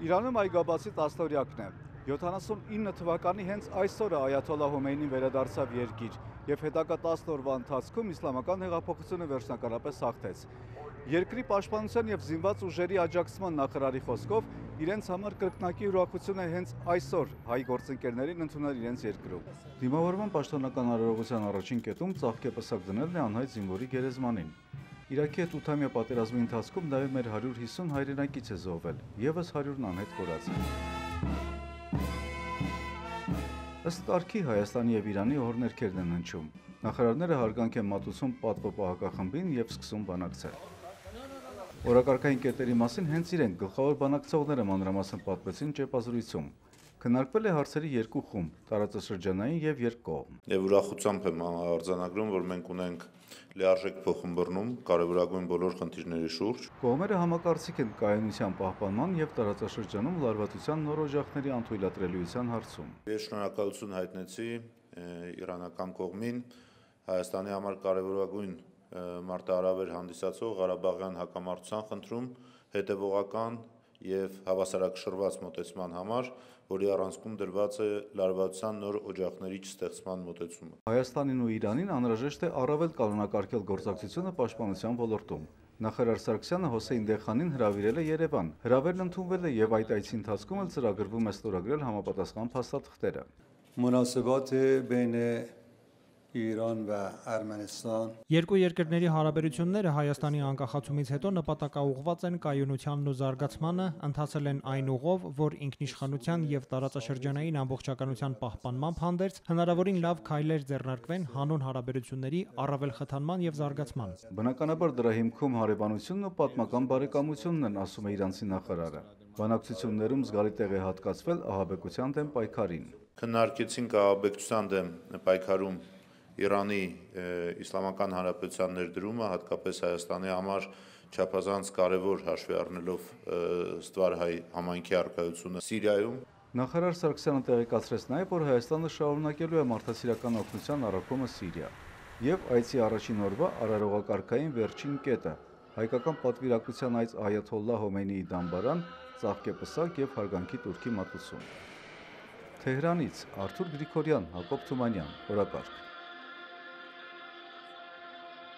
Իրանում այգաբացի 10-օրյակն է։ 79 թվականի հենց այսօրը Այաթոլլահ Խոմեյնին վերադարձավ երկիր եւ հետագա 10 օրվա ընթացքում իսլամական հեղափոխությունը վերջնականապես հաղթեց։ Երկրի պաշտպանության եւ զինված ուժերի աջակցման նախարարի խոսքով իրենց համար կրկնակի ուրախություն է հենց այսօր հայ գործընկերներին ընդունել իրենց երկրում։ Դիմավորման պաշտոնական արարողության առաջին կետում ծաղկեպսակ դնելն է անհայտ զինվորի գերեզմանին։ Իրաքի հետ 8-ամյա պատերազմի ընթացքում նաև մեր 150 հայրենակից է զոհվել, եւս 100-ն անհետ կորած է։ Ըստ կարգի Հայաստանի եւ Իրանի օրհներքերն են հնչում։ Նախարարները հարգանք են մատուցում պատվո պահակախմբին եւ սկսում բանակցել։ Օրակարգային կետերի մասին հենց իրենք գլխավոր բանակցողները մանրամասն պատմեցին ճեպազրույցում։ Քննարկվել է հարցերի երկու խումբ՝ տարածաշրջանային եւ երկկողմ։ Եվ ուրախությամբ եմ արձանագրում, որ մենք ունենք լիարժեք փոխհմբռնում կարևորագույն բոլոր խնդիրների շուրջ։ Կողմերը համակարծիք են կայունության պահպանման եւ տարածաշրջանում լարվածության նոր օջախների անթույլատրելիության հարցում։ Ես շնորհակալություն հայտնեցի իրանական կողմին Հայաստանի համար կարևորագույն մարտահրավեր հանդիսացող Ղարաբաղյան հակամարտության խնդրում հետևողական եւ հավասարակշռված մոտեցման համար, որի առանցքում դրված է լարվածության նոր օջախների չստեղծման մոտեցումը։ Հայաստանին ու Իրանին անհրաժեշտ է առավել կանոնակարգել գործակցությունը պաշտպանության ոլորտում։ Նախարար Սարգսյանը Հոսեյն Դեխանին հրավիրել է Երևան։ Հրավերն ընդունվել է եւ այդ այցի ընթացքում էլ ծրագրվում է ստորագրել համապատասխան փաստաթղթերը։ Մունասեբաթ բին Իրան və Ərmənistan Երկու երկրների հարաբերությունները Հայաստանի անկախացումից հետո նպատակաուղղված են կայունությանն ու զարգացմանը, ընթացել են այն ուղով, որ ինքնիշխանության եւ տարածաշրջանային ամբողջականության պահպանմամբ հանդերձ հնարավորին լավ քայլեր ձեռնարկվեն հանուն հարաբերությունների առավել խթանման եւ զարգացման։ Բնականաբար դրա հիմքում հարևանությունն ու պատմական բարեկամությունն են, ասում է իրանցի նախարարը։ Բանակցություններում զգալի տեղ է հատկացվել ահաբեկության դեմ պայքարին։ Քննարկեցինք ահաբեկության դեմ պայքարում Իրանի Իսլամական Հանրապետության ներդրումը, հատկապես Հայաստանի համար չափազանց կարևոր հաշվի առնելով ստվար հայ համայնքի առկայությունը Սիրիայում։ Նախարար Սարգսյանը տեղեկացրեց նաև, որ Հայաստանը շարունակելու է մարդասիրական օգնության առաքումը Սիրիա եւ այցի առաջին օրվա արարողակարգային վերջին կետը հայկական պատվիրակության այց Այաթոլլահ Խոմեյնիի դամբարան, ծաղկեպսակ եւ հարգանքի տուրքի մատուցում։ Թեհրանից Արթուր Գրիգորյան, Հակոբ Թումանյան, օրակարգ։